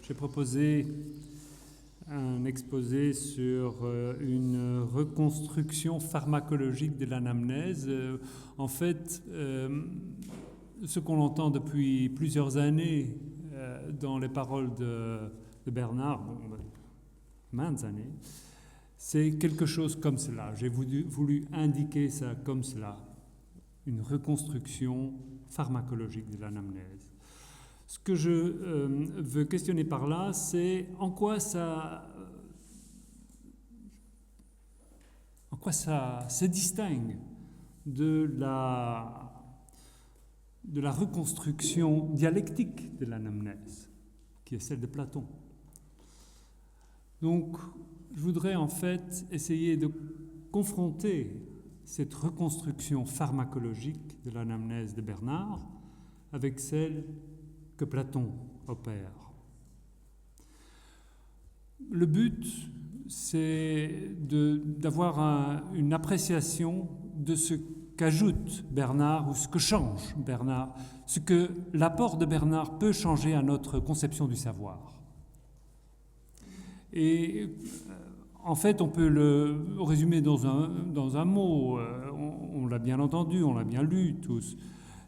j'ai proposé un exposé sur une reconstruction pharmacologique de l'anamnèse. En fait, ce qu'on entend depuis plusieurs années dans les paroles de Bernard, maintes années, c'est quelque chose comme cela. J'ai voulu indiquer ça comme cela, une reconstruction pharmacologique de l'anamnèse. Ce que je veux questionner par là, c'est en quoi ça se distingue de la reconstruction dialectique de l'anamnèse, qui est celle de Platon. Donc, je voudrais en fait essayer de confronter cette reconstruction pharmacologique de l'anamnèse de Bernard avec celle que Platon opère. Le but, c'est d'avoir une appréciation de ce qu'ajoute Bernard ou ce que change Bernard, ce que l'apport de Bernard peut changer à notre conception du savoir. Et en fait, on peut le résumer dans un mot, on l'a bien entendu, on l'a bien lu tous.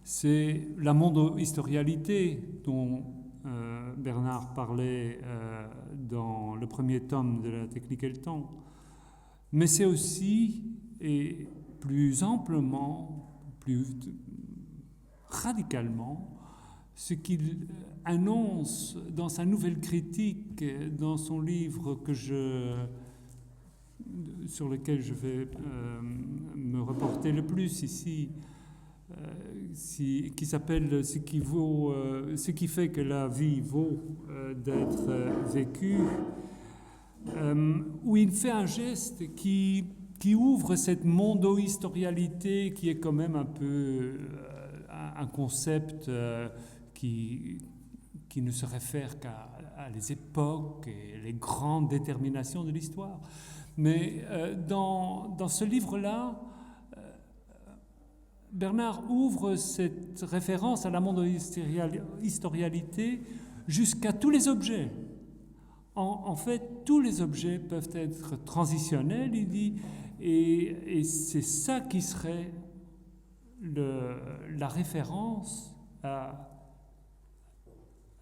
C'est la mondo-historialité dont Bernard parlait dans le premier tome de la Technique et le temps. Mais c'est aussi, et plus amplement, plus radicalement, ce qu'il annonce dans sa nouvelle critique, dans son livre sur lequel je vais me reporter le plus ici, qui s'appelle ce qui fait que la vie vaut d'être vécue, où il fait un geste qui ouvre cette mondo-historialité qui est quand même un peu un concept qui ne se réfère qu'à les époques et les grandes déterminations de l'histoire. Mais dans ce livre-là, Bernard ouvre cette référence à la mondo-historialité jusqu'à tous les objets. En fait, tous les objets peuvent être transitionnels, il dit, et c'est ça qui serait la référence à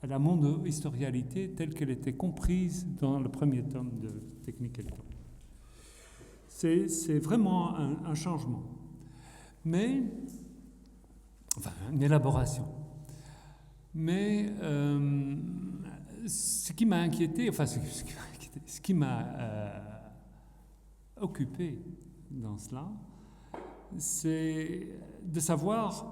la mondo-historialité telle qu'elle était comprise dans le premier tome de Technique et le temps. C'est vraiment un changement. Mais, enfin, une élaboration. Mais ce qui m'a inquiété, enfin, ce qui m'a occupé dans cela, c'est de savoir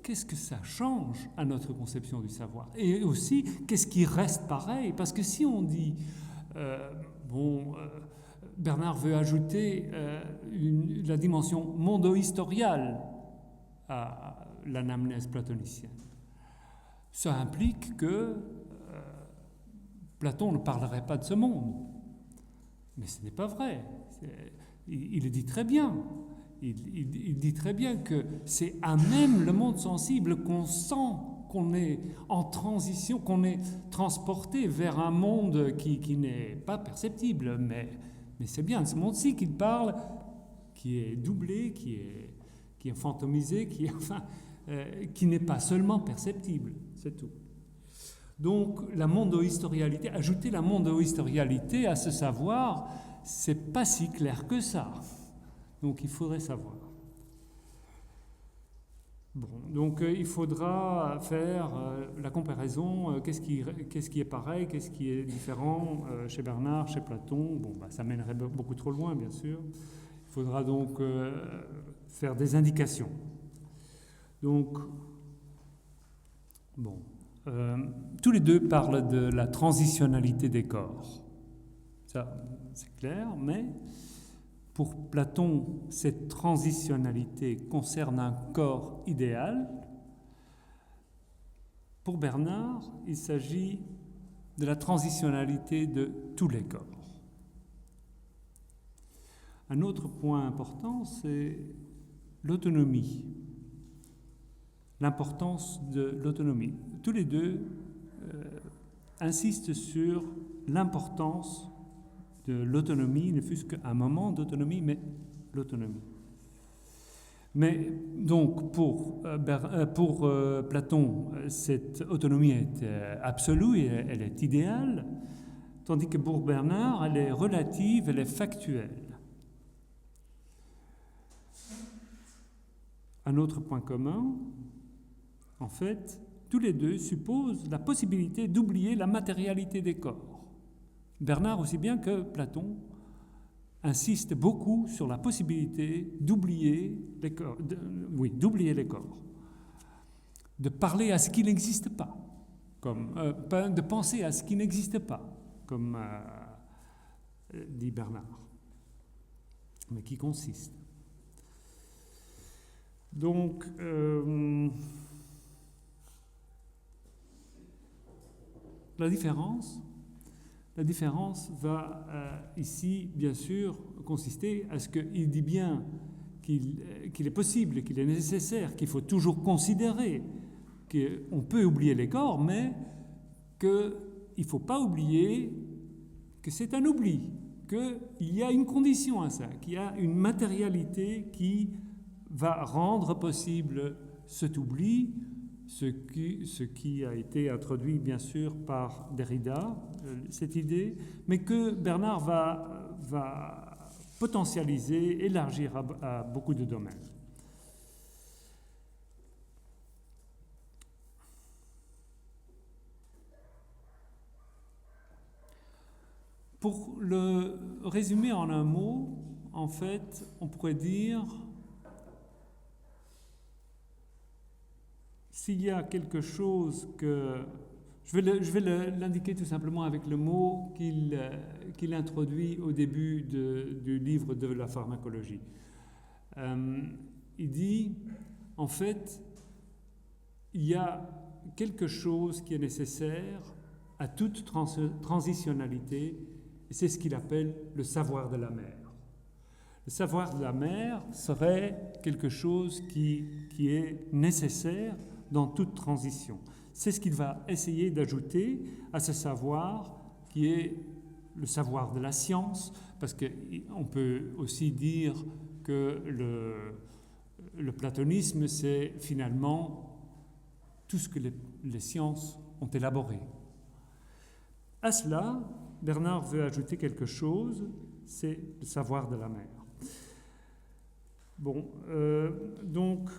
qu'est-ce que ça change à notre conception du savoir. Et aussi, qu'est-ce qui reste pareil. Parce que si on dit, Bernard veut ajouter la dimension mondo-historiale à l'anamnèse platonicienne. Ça implique que Platon ne parlerait pas de ce monde. Mais ce n'est pas vrai. Il le dit très bien. Il dit très bien que c'est à même le monde sensible qu'on sent qu'on est en transition, qu'on est transporté vers un monde qui n'est pas perceptible, mais c'est bien de ce monde-ci qu'il parle, qui est doublé, qui est fantomisé, qui n'est pas seulement perceptible, c'est tout. Donc la mondo-historialité, ajouter la mondo-historialité à ce savoir, c'est pas si clair que ça. Donc il faudrait savoir. Bon, donc il faudra faire la comparaison, qu'est-ce qui est pareil, qu'est-ce qui est différent chez Bernard, chez Platon. Bon, ça mènerait beaucoup trop loin, bien sûr. Il faudra donc faire des indications. Donc, bon, tous les deux parlent de la transitionnalité des corps. Ça, c'est clair, mais pour Platon, cette transitionnalité concerne un corps idéal. Pour Bernard, il s'agit de la transitionnalité de tous les corps. Un autre point important, c'est l'autonomie, l'importance de l'autonomie. Tous les deux insiste sur l'importance de l'autonomie, ne fût-ce qu'un moment d'autonomie, mais l'autonomie. Mais donc pour Platon, cette autonomie est absolue et elle est idéale, tandis que pour Bernard, elle est relative, elle est factuelle. Un autre point commun, en fait, tous les deux supposent la possibilité d'oublier la matérialité des corps. Bernard, aussi bien que Platon, insiste beaucoup sur la possibilité d'oublier les corps, d'oublier les corps, de parler à ce qui n'existe pas, de penser à ce qui n'existe pas, comme dit Bernard, mais qui consiste. Donc, la différence va ici, bien sûr, consister à ce qu'il dit bien qu'il est possible, qu'il est nécessaire, qu'il faut toujours considérer qu'on peut oublier les corps, mais qu'il ne faut pas oublier que c'est un oubli, qu'il y a une condition à ça, qu'il y a une matérialité qui va rendre possible cet oubli, ce qui a été introduit bien sûr par Derrida, cette idée, mais que Bernard va potentialiser, élargir à beaucoup de domaines. Pour le résumer en un mot, en fait, on pourrait dire s'il y a quelque chose que... Je vais l'indiquer tout simplement avec le mot qu'il introduit au début du livre de la pharmacologie. Il dit, en fait, il y a quelque chose qui est nécessaire à toute transitionnalité, et c'est ce qu'il appelle le savoir de la mer. Le savoir de la mer serait quelque chose qui est nécessaire dans toute transition. C'est ce qu'il va essayer d'ajouter à ce savoir qui est le savoir de la science, parce qu'on peut aussi dire que le platonisme, c'est finalement tout ce que les sciences ont élaboré. À cela, Bernard veut ajouter quelque chose, c'est le savoir de la mer. Bon, donc,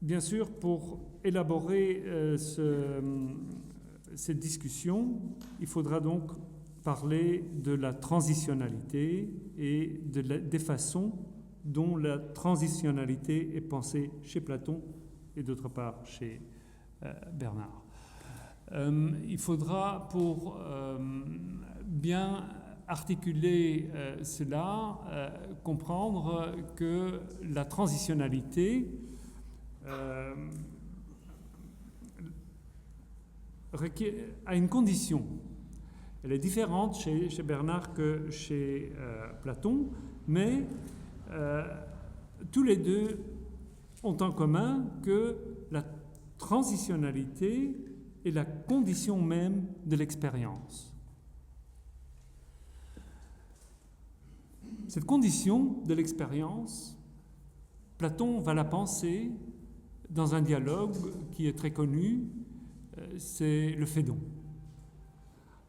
bien sûr, pour élaborer cette discussion, il faudra donc parler de la transitionnalité et des façons dont la transitionnalité est pensée chez Platon et d'autre part chez Bernard. Il faudra, pour bien articuler cela, comprendre que la transitionnalité a une condition. Elle est différente chez Bernard que chez Platon, mais tous les deux ont en commun que la transitionnalité est la condition même de l'expérience. Cette condition de l'expérience, Platon va la penser dans un dialogue qui est très connu, c'est le Phédon.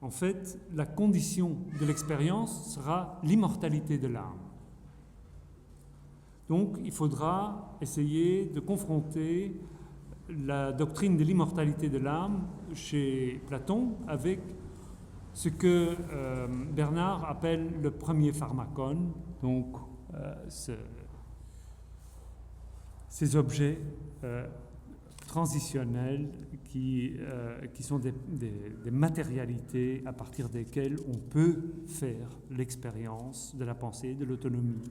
En fait, la condition de l'expérience sera l'immortalité de l'âme. Donc, il faudra essayer de confronter la doctrine de l'immortalité de l'âme chez Platon avec ce que Bernard appelle le premier pharmacon, donc ces objets transitionnels qui sont des matérialités à partir desquelles on peut faire l'expérience de la pensée, de l'autonomie,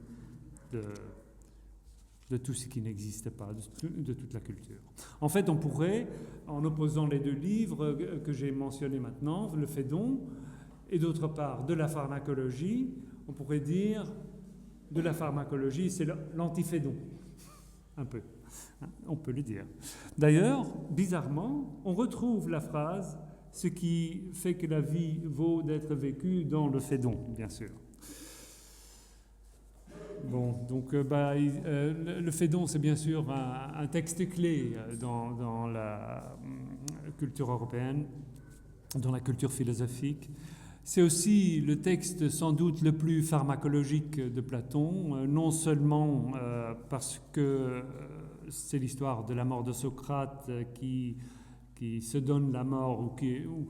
de tout ce qui n'existe pas, de toute la culture. En fait, on pourrait, en opposant les deux livres que j'ai mentionnés maintenant, le Phédon, et d'autre part de la pharmacologie, on pourrait dire de la pharmacologie, c'est l'antiphédon, un peu, hein, on peut le dire. D'ailleurs, bizarrement, on retrouve la phrase ce qui fait que la vie vaut d'être vécue dans le Phédon, bien sûr. Bon, donc le Phédon, c'est bien sûr un texte clé dans la culture européenne, dans la culture philosophique. C'est aussi le texte sans doute le plus pharmacologique de Platon, non seulement parce que c'est l'histoire de la mort de Socrate qui se donne la mort ou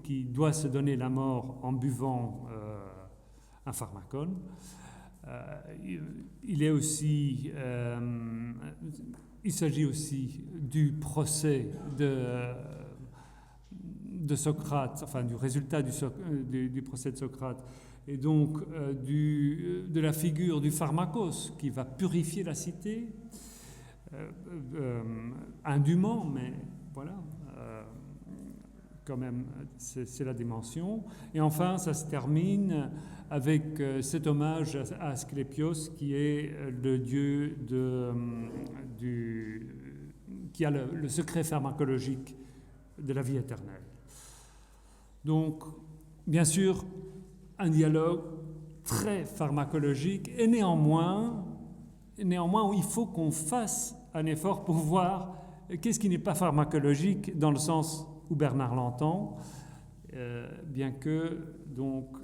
qui doit se donner la mort en buvant un pharmacone. Il s'agit aussi du procès de Socrate, enfin du résultat du procès de Socrate, et donc de la figure du pharmakos qui va purifier la cité, indûment, mais voilà, quand même, c'est la dimension. Et enfin, ça se termine avec cet hommage à Asclépios, qui est le dieu qui a le secret pharmacologique de la vie éternelle. Donc, bien sûr, un dialogue très pharmacologique, et néanmoins il faut qu'on fasse un effort pour voir qu'est-ce qui n'est pas pharmacologique dans le sens où Bernard l'entend, bien que donc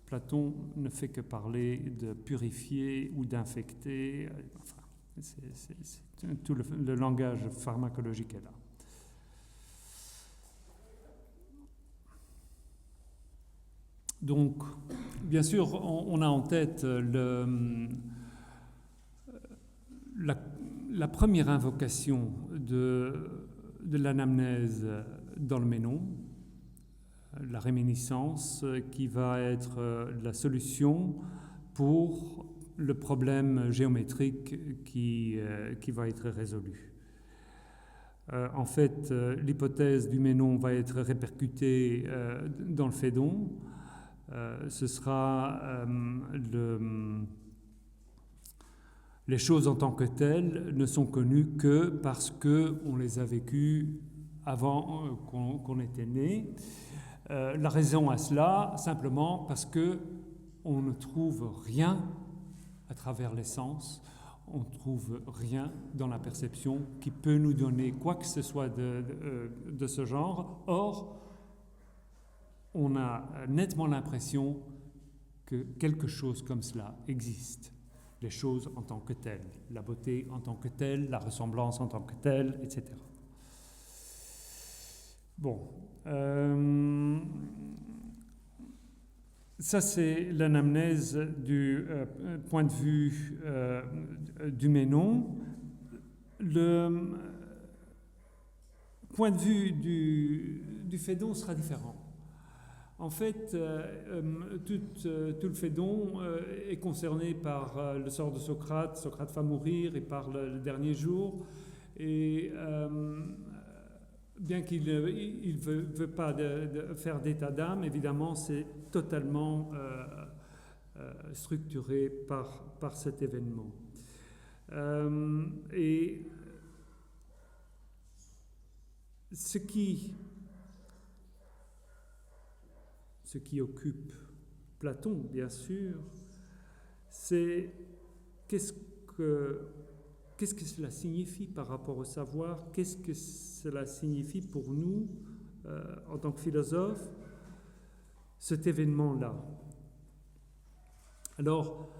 Platon ne fait que parler de purifier ou d'infecter, enfin, tout le langage pharmacologique est là. Donc, bien sûr, on a en tête la première invocation de l'anamnèse dans le Ménon, la réminiscence qui va être la solution pour le problème géométrique qui va être résolu. En fait, l'hypothèse du Ménon va être répercutée dans le Phédon. Ce sera les choses en tant que telles ne sont connues que parce qu'on les a vécues avant qu'on était né. La raison à cela, simplement parce qu'on ne trouve rien à travers les sens, on ne trouve rien dans la perception qui peut nous donner quoi que ce soit de ce genre. Or, on a nettement l'impression que quelque chose comme cela existe. Les choses en tant que telles, la beauté en tant que telle, la ressemblance en tant que telle, etc. Bon, ça c'est l'anamnèse du point de vue du Ménon. Le point de vue du Phédon sera différent. En fait, tout le Phédon est concerné par le sort de Socrate. Socrate va mourir et par le dernier jour. Et bien qu'il ne veut pas faire d'état d'âme, évidemment, c'est totalement structuré par cet événement. Et ce qui occupe Platon, bien sûr, c'est qu'est-ce que cela signifie par rapport au savoir, qu'est-ce que cela signifie pour nous, en tant que philosophes, cet événement-là. Alors,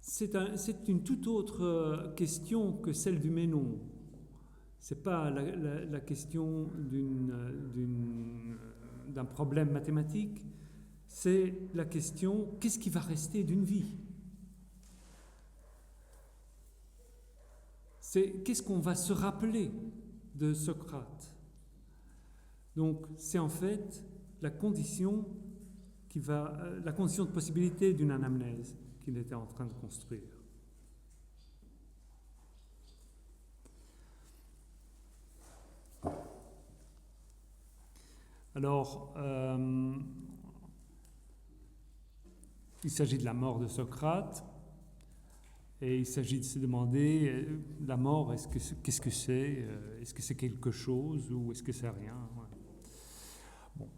c'est une toute autre question que celle du Ménon. Ce n'est pas la question d'un problème mathématique, c'est la question qu'est-ce qui va rester d'une vie? C'est qu'est-ce qu'on va se rappeler de Socrate? Donc c'est en fait la condition de possibilité d'une anamnèse qu'il était en train de construire. Alors, il s'agit de la mort de Socrate, Et il s'agit de se demander, la mort, qu'est-ce que c'est? Est-ce que c'est quelque chose ou est-ce que c'est rien? Voilà. Bon.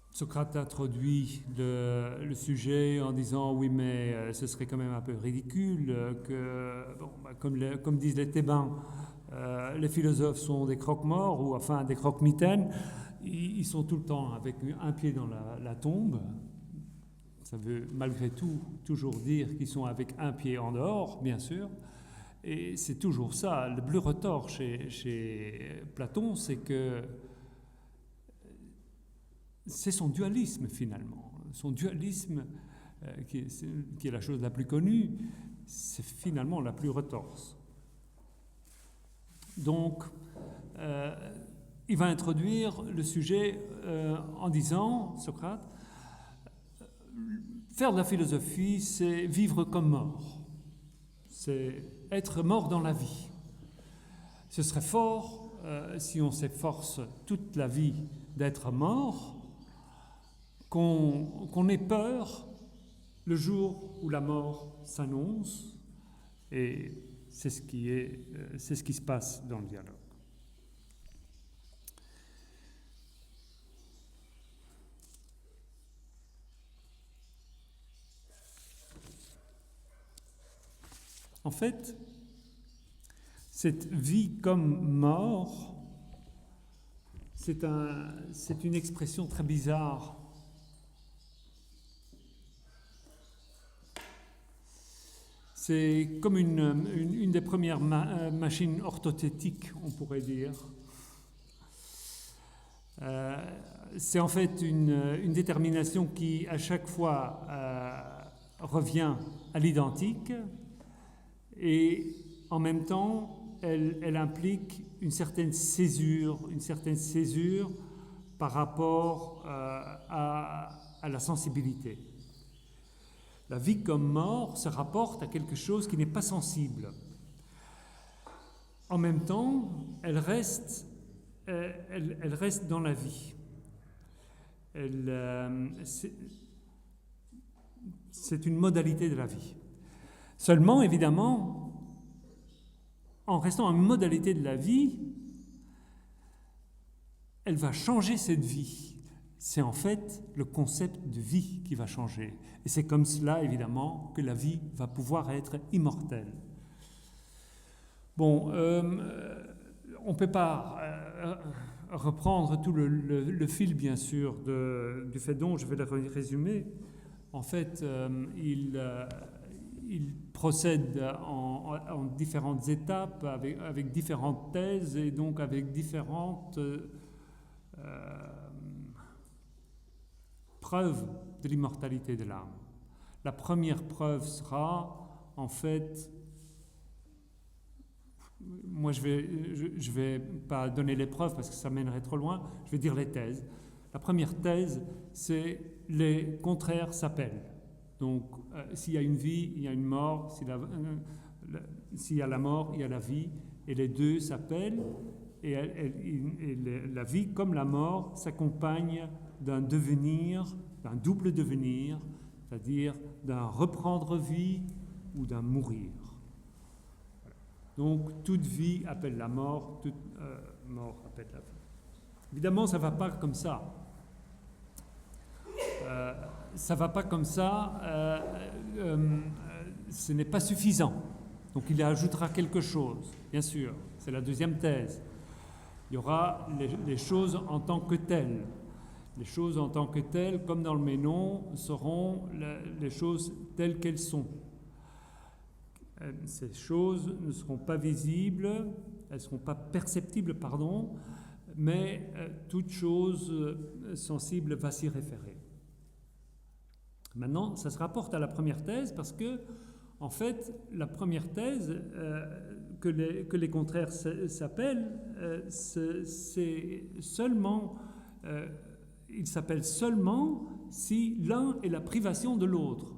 Socrate introduit le sujet en disant oui, mais ce serait quand même un peu ridicule que, bon, comme disent les Thébains, les philosophes sont des croque-morts ou enfin des croque-mitaines. Ils sont tout le temps avec un pied dans la tombe. Ça veut malgré tout toujours dire qu'ils sont avec un pied en dehors, bien sûr. Et c'est toujours ça. Le plus retors chez Platon, c'est que c'est son dualisme finalement. Son dualisme, qui est la chose la plus connue, c'est finalement la plus retorse. Donc, il va introduire le sujet en disant, Socrate, faire de la philosophie, c'est vivre comme mort. C'est être mort dans la vie. Ce serait fort si on s'efforce toute la vie d'être mort, qu'on ait peur le jour où la mort s'annonce, et c'est ce qui se passe dans le dialogue. En fait, cette vie comme mort, c'est une expression très bizarre. C'est comme une des premières machines orthothétiques, on pourrait dire. C'est en fait une détermination qui, à chaque fois, revient à l'identique. Et en même temps, elle implique une certaine césure par rapport à la sensibilité. La vie comme mort se rapporte à quelque chose qui n'est pas sensible. En même temps, elle reste dans la vie. C'est une modalité de la vie. Seulement, évidemment, en restant une modalité de la vie, elle va changer cette vie. C'est en fait le concept de vie qui va changer. Et c'est comme cela, évidemment, que la vie va pouvoir être immortelle. Bon, on ne peut pas reprendre tout le fil, bien sûr, du Phédon, je vais le résumer. En fait, il procède en différentes étapes, avec différentes thèses et donc avec différentes preuves de l'immortalité de l'âme. La première preuve sera, en fait, moi je vais pas donner les preuves parce que ça mènerait trop loin, je vais dire les thèses. La première thèse, c'est les contraires s'appellent. Donc, s'il y a une vie, il y a une mort. S'il y a la mort, il y a la vie. Et les deux s'appellent. Et la vie, comme la mort, s'accompagne d'un devenir, d'un double devenir, c'est-à-dire d'un reprendre vie ou d'un mourir. Donc, toute vie appelle la mort, toute mort appelle la vie. Évidemment, ça ne va pas comme ça. Ça ne va pas comme ça, ce n'est pas suffisant. Donc il ajoutera quelque chose, bien sûr, c'est la deuxième thèse. Il y aura les choses en tant que telles. Les choses en tant que telles, comme dans le Ménon, seront les choses telles qu'elles sont. Ces choses ne seront pas visibles, elles ne seront pas perceptibles, mais toute chose sensible va s'y référer. Maintenant, ça se rapporte à la première thèse parce que, en fait, la première thèse que les contraires s'appellent, c'est seulement, ils s'appellent seulement si l'un est la privation de l'autre.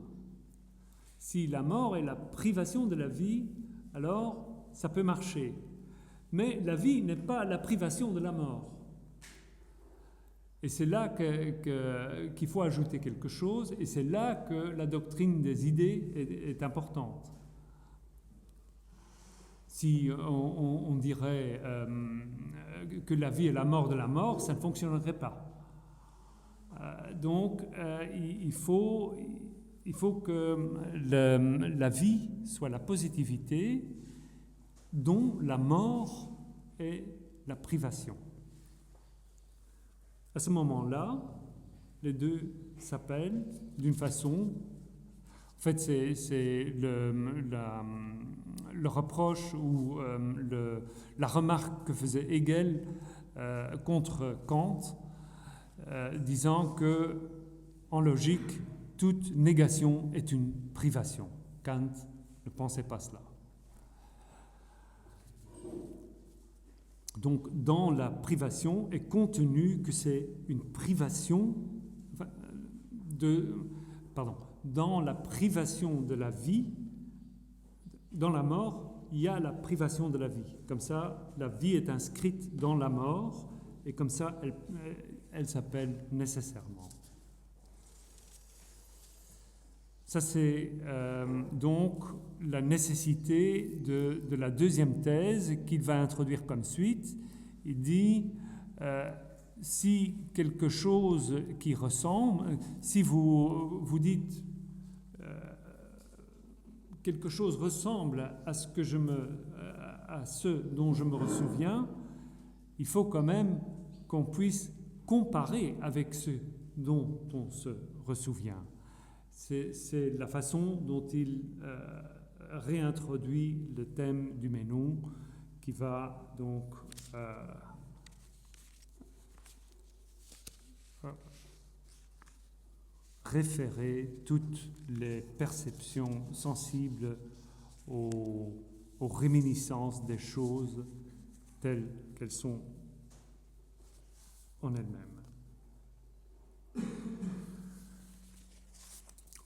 Si la mort est la privation de la vie, alors ça peut marcher. Mais la vie n'est pas la privation de la mort. Et c'est là qu'il faut ajouter quelque chose, et c'est là que la doctrine des idées est importante. Si on dirait que la vie est la mort de la mort, ça ne fonctionnerait pas. Donc, il faut que la vie soit la positivité dont la mort est la privation. À ce moment-là, les deux s'appellent d'une façon. En fait, c'est le reproche ou la remarque que faisait Hegel contre Kant, disant que, en logique, toute négation est une privation. Kant ne pensait pas cela. Donc, dans la privation est contenu que c'est une privation dans la privation de la vie, dans la mort, il y a la privation de la vie. Comme ça, la vie est inscrite dans la mort, et comme ça, elle s'appelle nécessairement. Ça, c'est donc la nécessité de la deuxième thèse qu'il va introduire comme suite. Il dit, si quelque chose qui ressemble, si vous dites quelque chose ressemble à ce dont je me ressouviens, il faut quand même qu'on puisse comparer avec ce dont on se ressouvient. C'est la façon dont il réintroduit le thème du Ménon, qui va donc référer toutes les perceptions sensibles aux réminiscences des choses telles qu'elles sont en elles-mêmes.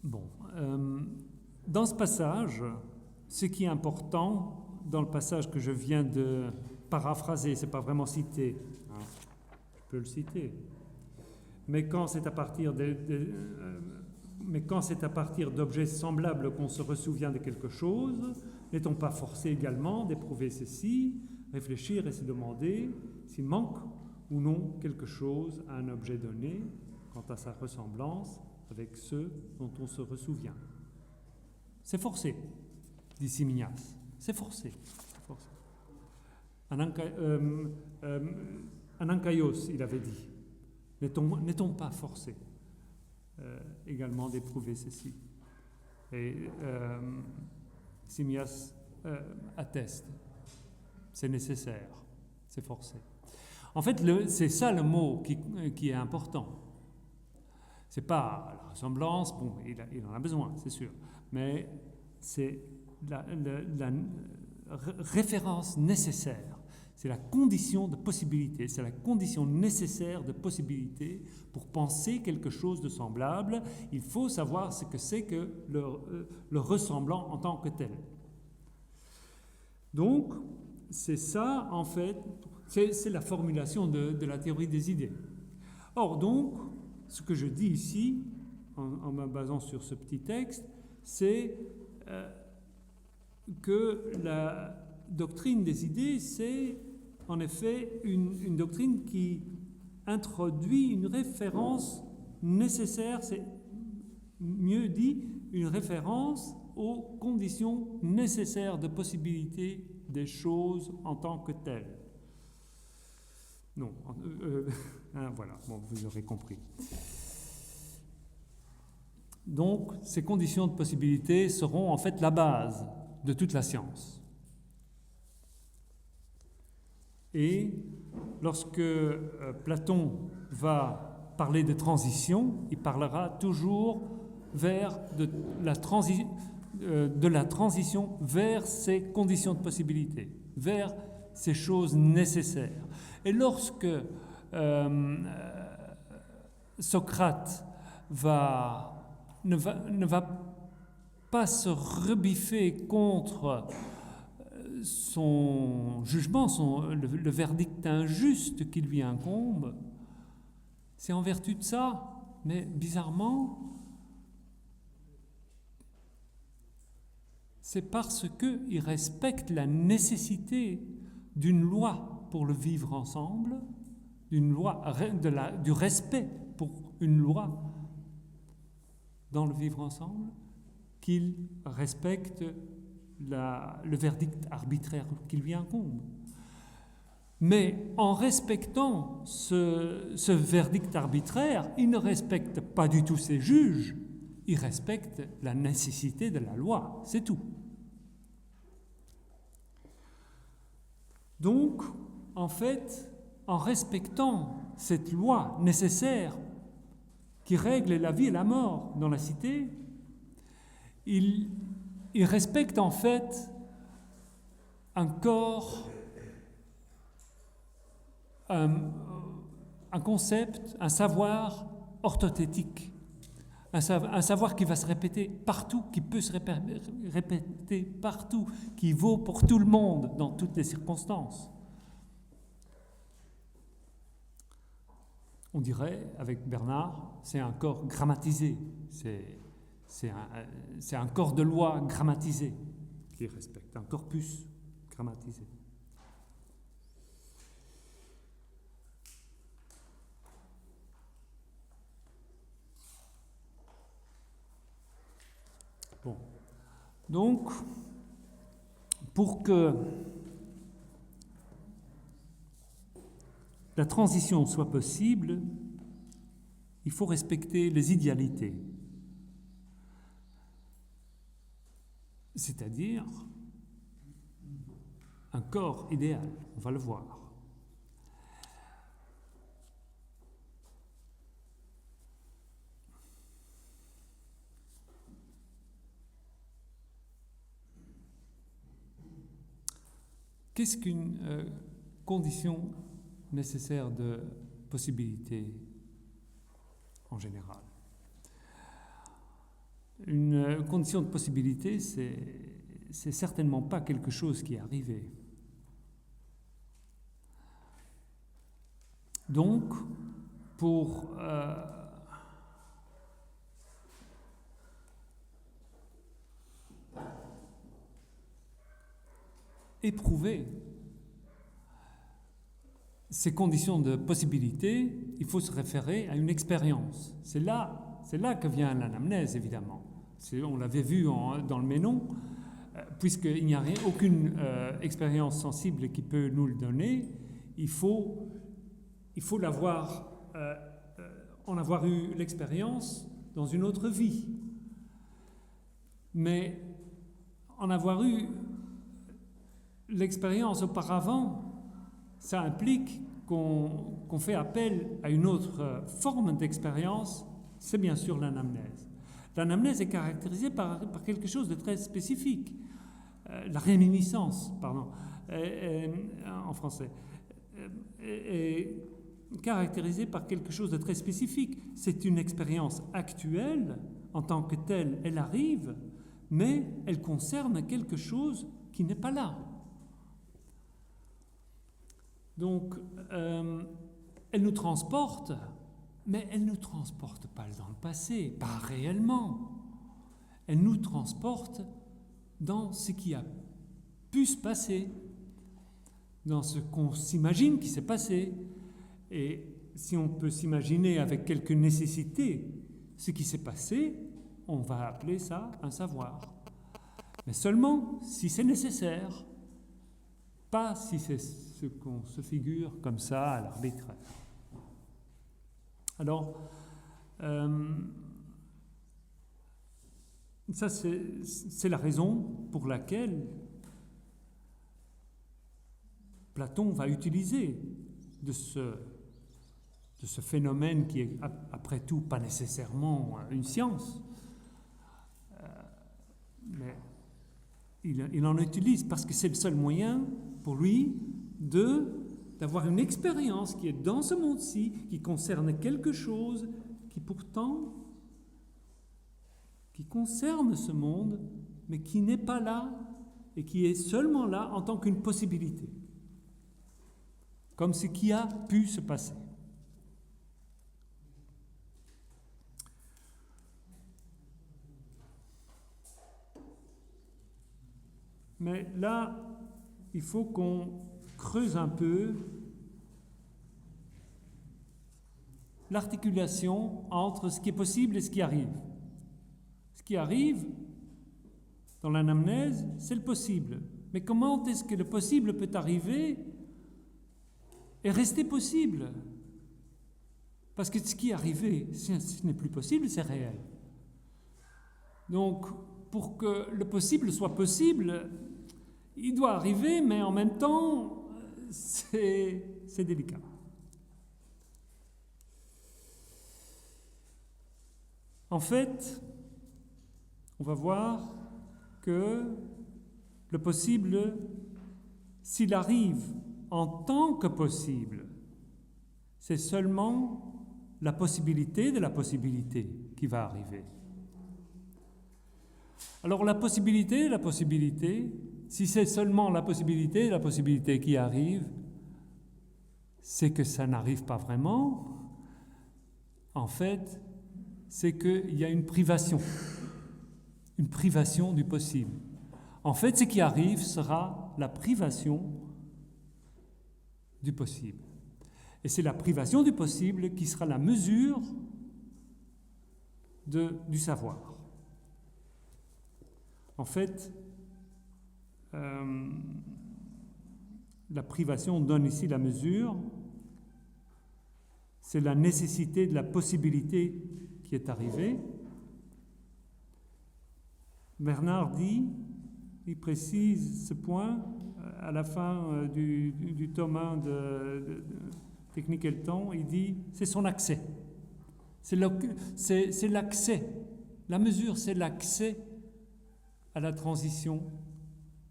Bon, dans ce passage, ce qui est important, dans le passage que je viens de paraphraser, c'est pas vraiment cité, hein, je peux le citer, mais quand c'est à partir d'objets semblables qu'on se ressouvient de quelque chose, n'est-on pas forcé également d'éprouver ceci, réfléchir et se demander s'il manque ou non quelque chose à un objet donné quant à sa ressemblance avec ceux dont on se ressouvient. C'est forcé, dit Simonias. C'est forcé. Anankaios, il avait dit. N'est-on pas forcé également d'éprouver ceci? Et Simonias atteste. C'est nécessaire, c'est forcé. En fait, c'est ça le mot qui est important. C'est pas la ressemblance, bon, il en a besoin, c'est sûr, mais c'est la référence nécessaire, c'est la condition de possibilité, c'est la condition nécessaire de possibilité pour penser quelque chose de semblable. Il faut savoir ce que c'est que le ressemblant en tant que tel. Donc, c'est ça, en fait, c'est la formulation de la théorie des idées. Or, donc, ce que je dis ici, en me basant sur ce petit texte, c'est que la doctrine des idées, c'est en effet une doctrine qui introduit une référence nécessaire, c'est mieux dit, une référence aux conditions nécessaires de possibilité des choses en tant que telles. Non, voilà, bon, vous aurez compris. Donc, ces conditions de possibilité seront en fait la base de toute la science. Et lorsque Platon va parler de transition, il parlera toujours de la transition vers ces conditions de possibilité, vers ces choses nécessaires. Et lorsque Socrate ne va pas se rebiffer contre son jugement, le verdict injuste qui lui incombe, c'est en vertu de ça, mais bizarrement, c'est parce qu'il respecte la nécessité d'une loi pour le vivre ensemble, d'une loi, du respect pour une loi dans le vivre ensemble, qu'il respecte le verdict arbitraire qui lui incombe. Mais en respectant ce verdict arbitraire, il ne respecte pas du tout ses juges, il respecte la nécessité de la loi, c'est tout. Donc, en fait, en respectant cette loi nécessaire qui règle la vie et la mort dans la cité, il respecte en fait un corps, un concept, un savoir orthothétique, un savoir qui va se répéter partout, qui peut se répéter partout, qui vaut pour tout le monde dans toutes les circonstances. On dirait, avec Bernard, c'est un corps grammatisé, c'est un corps de loi grammatisé qui respecte, un corpus grammatisé. Bon. Donc, pour que la transition soit possible, il faut respecter les idéalités. C'est-à-dire un corps idéal, on va le voir. Qu'est-ce qu'une condition nécessaire de possibilité en général? Une condition de possibilité, c'est certainement pas quelque chose qui est arrivé. Donc, pour éprouver ces conditions de possibilité, il faut se référer à une expérience. C'est là que vient l'anamnèse, évidemment. On l'avait vu dans le Ménon, puisqu'il n'y a aucune expérience sensible qui peut nous le donner, il faut en avoir eu l'expérience dans une autre vie. Mais en avoir eu l'expérience auparavant, ça implique qu'on fait appel à une autre forme d'expérience, c'est bien sûr l'anamnèse. L'anamnèse est caractérisée par quelque chose de très spécifique. La réminiscence, en français, est caractérisée par quelque chose de très spécifique. C'est une expérience actuelle, en tant que telle, elle arrive, mais elle concerne quelque chose qui n'est pas là. Donc, elle nous transporte, mais elle ne nous transporte pas dans le passé, pas réellement. Elle nous transporte dans ce qui a pu se passer, dans ce qu'on s'imagine qui s'est passé. Et si on peut s'imaginer avec quelque nécessité ce qui s'est passé, on va appeler ça un savoir. Mais seulement si c'est nécessaire, pas si c'est ce qu'on se figure comme ça à l'arbitraire. Alors, ça c'est la raison pour laquelle Platon va utiliser de ce phénomène qui est après tout pas nécessairement une science, mais il en utilise parce que c'est le seul moyen pour lui d'avoir une expérience qui est dans ce monde-ci, qui concerne quelque chose qui pourtant qui concerne ce monde, mais qui n'est pas là et qui est seulement là en tant qu'une possibilité, comme ce qui a pu se passer. Mais là, il faut qu'on creuse un peu l'articulation entre ce qui est possible et ce qui arrive. Ce qui arrive dans l'anamnèse, c'est le possible. Mais comment est-ce que le possible peut arriver et rester possible? Parce que ce qui est arrivé, ce n'est plus possible, c'est réel. Donc, pour que le possible soit possible, il doit arriver, mais en même temps, c'est délicat. En fait, on va voir que le possible, s'il arrive en tant que possible, c'est seulement la possibilité de la possibilité qui va arriver. Alors la possibilité de la possibilité, si c'est seulement la possibilité de la possibilité qui arrive, c'est que ça n'arrive pas vraiment. En fait, c'est qu'il y a une privation du possible. En fait, ce qui arrive sera la privation du possible. Et c'est la privation du possible qui sera la mesure du savoir. En fait, la privation donne ici la mesure, c'est la nécessité de la possibilité qui est arrivée. Bernard il précise ce point à la fin du tome 1 de Technique et le temps, il dit c'est son accès. C'est l'accès. La mesure, c'est l'accès à la transition,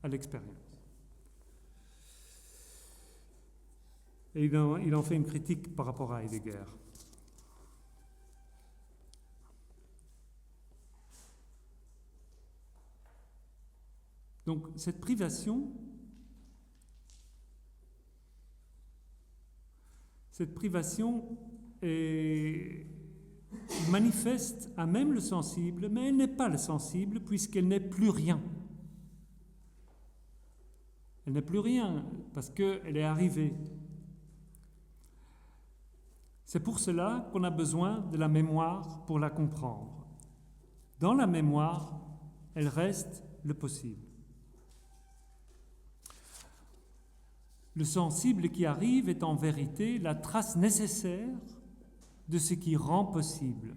à l'expérience. Et il en fait une critique par rapport à Heidegger. Donc cette privation est manifeste à même le sensible, mais elle n'est pas le sensible puisqu'elle n'est plus rien. Elle n'est plus rien parce qu'elle est arrivée. C'est pour cela qu'on a besoin de la mémoire pour la comprendre. Dans la mémoire, elle reste le possible. Le sensible qui arrive est en vérité la trace nécessaire de ce qui rend possible.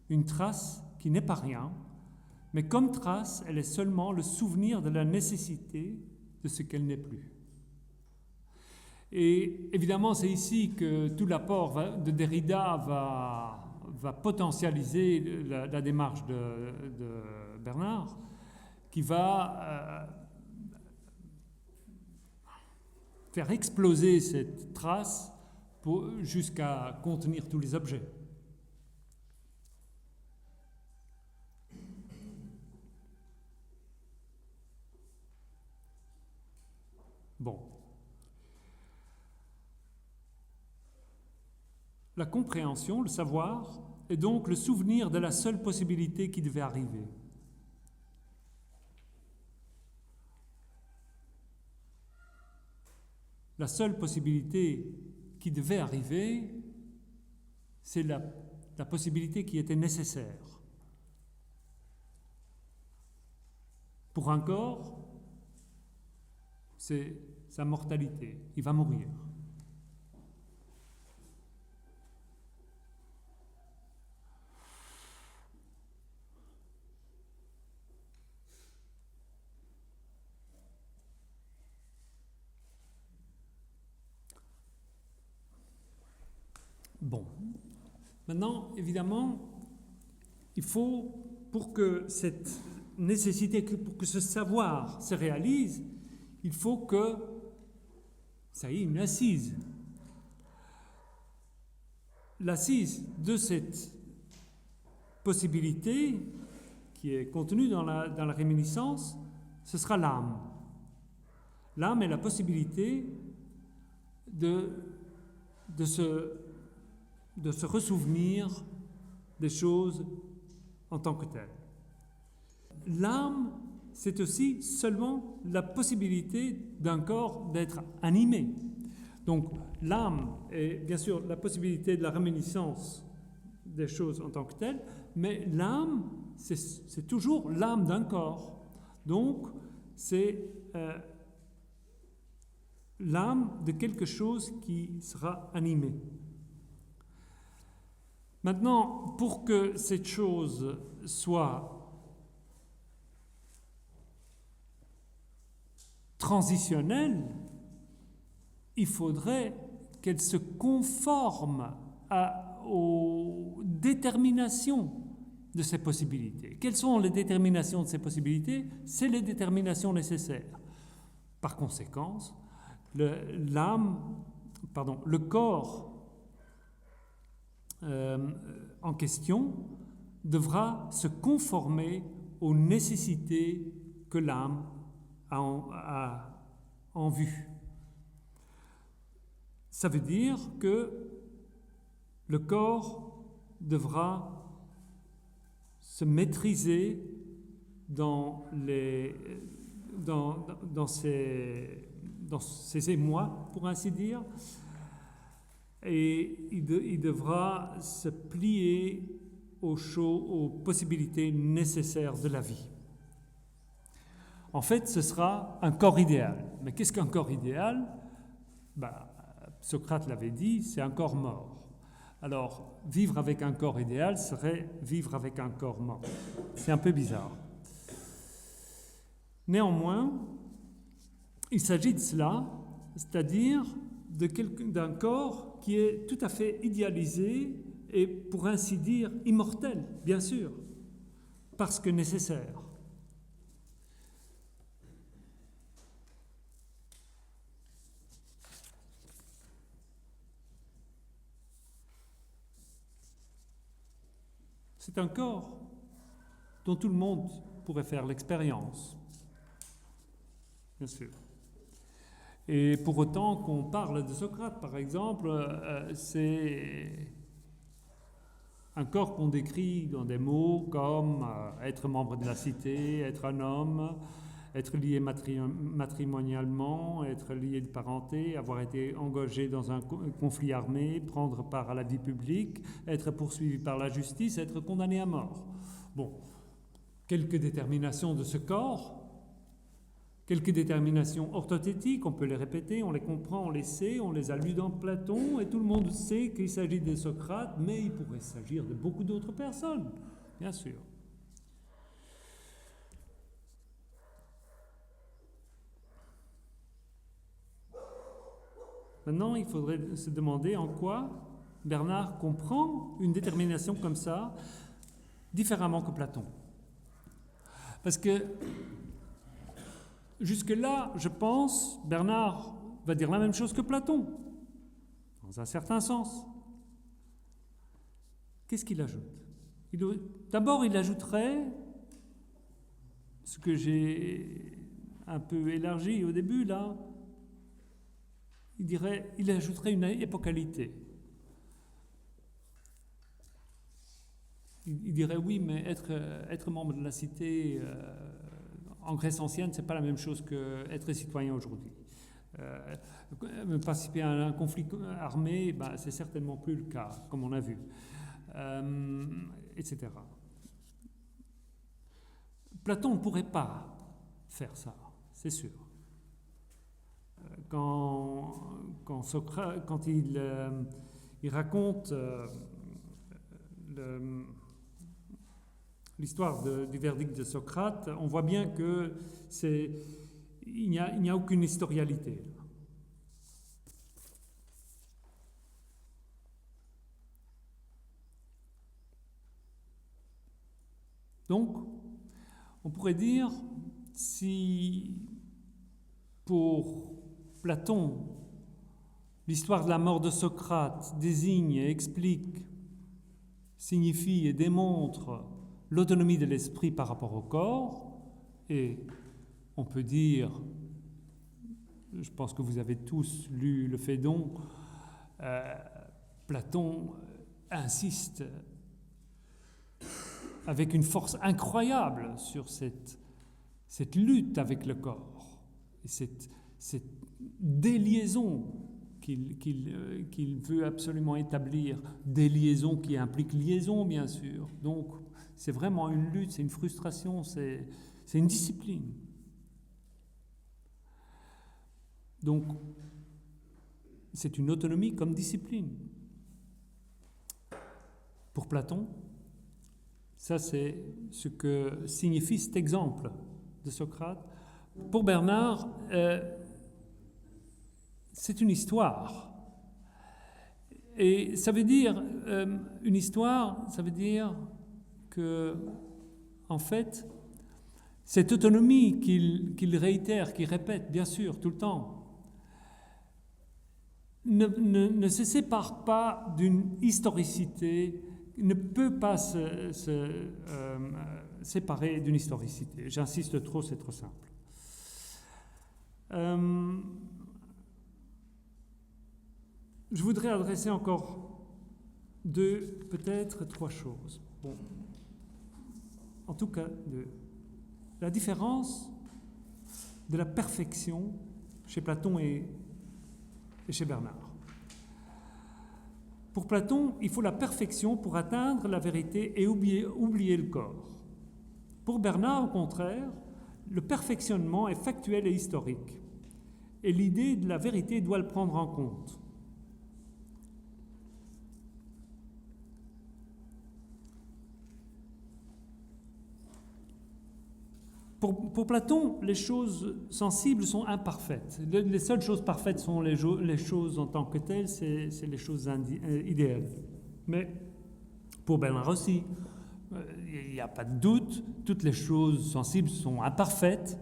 Une trace qui n'est pas rien, mais comme trace, elle est seulement le souvenir de la nécessité de ce qu'elle n'est plus. Et évidemment, c'est ici que tout l'apport de Derrida va potentialiser la démarche de Bernard, qui va faire exploser cette trace jusqu'à contenir tous les objets. Bon. La compréhension, le savoir, est donc le souvenir de la seule possibilité qui devait arriver. La seule possibilité qui devait arriver, c'est la possibilité qui était nécessaire. Pour un corps, c'est sa mortalité, il va mourir. Bon, maintenant, évidemment, il faut, pour que cette nécessité, pour que ce savoir se réalise, il faut que, ça y est, une assise. L'assise de cette possibilité qui est contenue dans la réminiscence, ce sera l'âme. L'âme est la possibilité de se ressouvenir des choses en tant que telles. L'âme, c'est aussi seulement la possibilité d'un corps d'être animé. Donc l'âme est bien sûr la possibilité de la réminiscence des choses en tant que telles, mais l'âme, c'est toujours l'âme d'un corps. Donc c'est l'âme de quelque chose qui sera animé. Maintenant, pour que cette chose soit transitionnelle, il faudrait qu'elle se conforme aux déterminations de ces possibilités. Quelles sont les déterminations de ces possibilités? C'est les déterminations nécessaires. Par conséquent, le corps en question devra se conformer aux nécessités que l'âme a en vue. Ça veut dire que le corps devra se maîtriser dans ses émois, pour ainsi dire, et il devra se plier aux possibilités nécessaires de la vie. En fait, ce sera un corps idéal. Mais qu'est-ce qu'un corps idéal? Socrate l'avait dit, c'est un corps mort. Alors, vivre avec un corps idéal serait vivre avec un corps mort. C'est un peu bizarre. Néanmoins, il s'agit de cela, c'est-à-dire d'un corps qui est tout à fait idéalisé et, pour ainsi dire, immortel, bien sûr, parce que nécessaire. C'est un corps dont tout le monde pourrait faire l'expérience, bien sûr. Et pour autant qu'on parle de Socrate, par exemple, c'est un corps qu'on décrit dans des mots comme être membre de la cité, être un homme, être lié matrimonialement, être lié de parenté, avoir été engagé dans un conflit armé, prendre part à la vie publique, être poursuivi par la justice, être condamné à mort. Bon, quelques déterminations de ce corps, quelques déterminations orthothétiques, on peut les répéter, on les comprend, on les sait, on les a lues dans Platon, et tout le monde sait qu'il s'agit de Socrate, mais il pourrait s'agir de beaucoup d'autres personnes, bien sûr. Maintenant, il faudrait se demander en quoi Bernard comprend une détermination comme ça, différemment que Platon. Parce que jusque-là, je pense, Bernard va dire la même chose que Platon, dans un certain sens. Qu'est-ce qu'il ajoute? D'abord, il ajouterait ce que j'ai un peu élargi au début, là. Il ajouterait une épocalité. Il dirait oui, mais être membre de la cité en Grèce ancienne, c'est pas la même chose qu'être citoyen aujourd'hui. Participer à un conflit armé, c'est certainement plus le cas, comme on a vu, etc. Platon ne pourrait pas faire ça, c'est sûr. Quand il raconte l'histoire du verdict de Socrate, on voit bien que il n'y a aucune historialité. Donc, on pourrait dire, si pour Platon, l'histoire de la mort de Socrate désigne et explique, signifie et démontre l'autonomie de l'esprit par rapport au corps, et on peut dire, je pense que vous avez tous lu le Phédon, Platon insiste avec une force incroyable sur cette cette lutte avec le corps, et cette déliaison qu'il veut absolument établir, déliaison qui implique liaison, bien sûr. Donc, c'est vraiment une lutte, c'est une frustration, c'est une discipline. Donc, c'est une autonomie comme discipline. Pour Platon, ça c'est ce que signifie cet exemple de Socrate. Pour Bernard, c'est une histoire. Et ça veut dire, une histoire, ça veut dire que, en fait, cette autonomie qu'il réitère, qu'il répète, bien sûr, tout le temps, ne se sépare pas d'une historicité, ne peut pas se séparer d'une historicité. J'insiste trop, c'est trop simple. Je voudrais adresser encore peut-être trois choses. Bon. En tout cas, la différence de la perfection chez Platon et chez Bernard. Pour Platon, il faut la perfection pour atteindre la vérité et oublier le corps. Pour Bernard, au contraire, le perfectionnement est factuel et historique, et l'idée de la vérité doit le prendre en compte. Pour Platon, les choses sensibles sont imparfaites. Les seules choses parfaites sont les choses en tant que telles, c'est les choses idéales. Mais pour Bernard aussi, il n'y a pas de doute, toutes les choses sensibles sont imparfaites.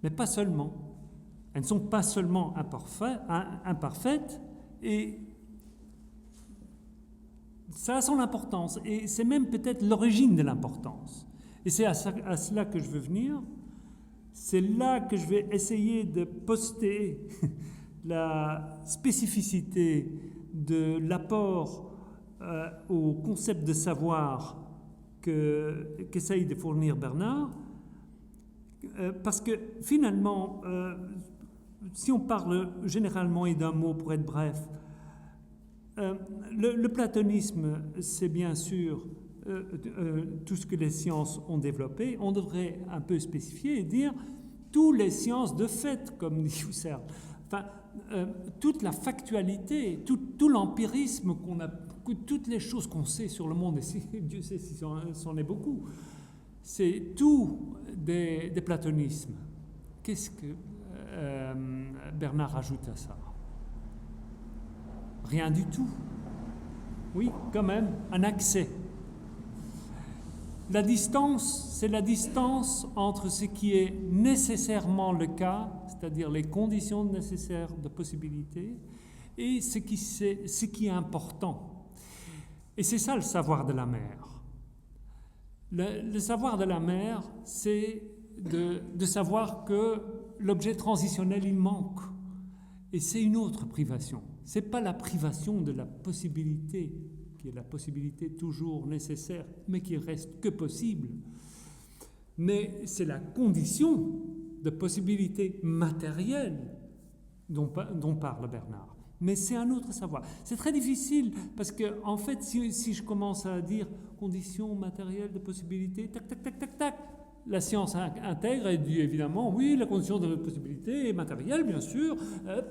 Mais pas seulement. Elles ne sont pas seulement imparfaites, et ça a son importance, et c'est même peut-être l'origine de l'importance. Et c'est à cela que je veux venir. C'est là que je vais essayer de poster la spécificité de l'apport au concept de savoir qu'essaye de fournir Bernard, parce que finalement, si on parle généralement et d'un mot pour être bref, le platonisme, c'est bien sûr tout ce que les sciences ont développé. On devrait un peu spécifier et dire toutes les sciences de fait, comme dit Husserl. Enfin, toute la factualité, tout l'empirisme qu'on a, toutes les choses qu'on sait sur le monde, et Dieu sait si c'en est beaucoup, c'est tout des platonismes. Qu'est-ce que Bernard ajoute à ça ? Rien du tout. Oui, quand même, un accès. La distance, c'est la distance entre ce qui est nécessairement le cas, c'est-à-dire les conditions nécessaires de possibilité, et ce qui est important. Et c'est ça le savoir de la mer. Le savoir de la mer, c'est de savoir que l'objet transitionnel, il manque. Et c'est une autre privation. Ce n'est pas la privation de la possibilité, qui est la possibilité toujours nécessaire, mais qui reste que possible. Mais c'est la condition de possibilité matérielle dont parle Bernard. Mais c'est un autre savoir. C'est très difficile, parce que, en fait, si je commence à dire condition matérielle de possibilité, tac, tac, tac, tac, tac, la science intègre et dit évidemment, oui, la condition de possibilité est matérielle, bien sûr,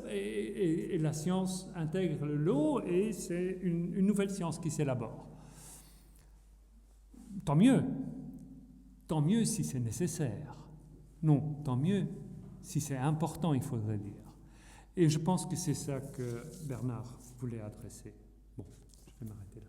et la science intègre le lot, et c'est une nouvelle science qui s'élabore. Tant mieux si c'est nécessaire. Non, tant mieux si c'est important, il faudrait dire. Et je pense que c'est ça que Bernard voulait adresser. Bon, je vais m'arrêter là.